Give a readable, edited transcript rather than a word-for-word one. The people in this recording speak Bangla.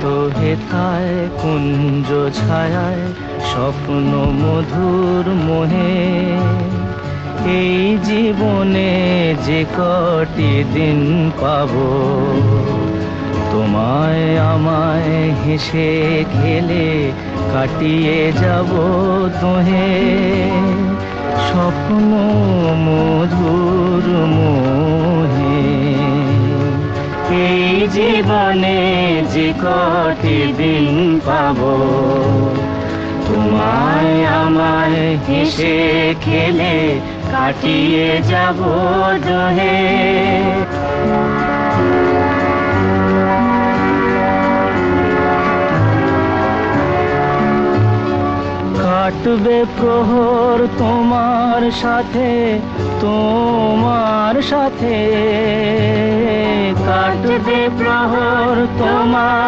তো হেথায় কুঞ্জ ছায়ায় স্বপ্ন মধুর মোহে এই জীবনে যে কটি দিন পাবো তোমায় আমায় হেসে খেলে কাটিয়ে যাব তোহে স্বপ্ন মধুর মোহে এই জীবনে যে কটি দিন পাবো তোমায় আমায় হেসে খেলে কাটিয়ে যাব দোহে কাটবে প্রহর তোমার সাথে কাটবে প্রহর তোমার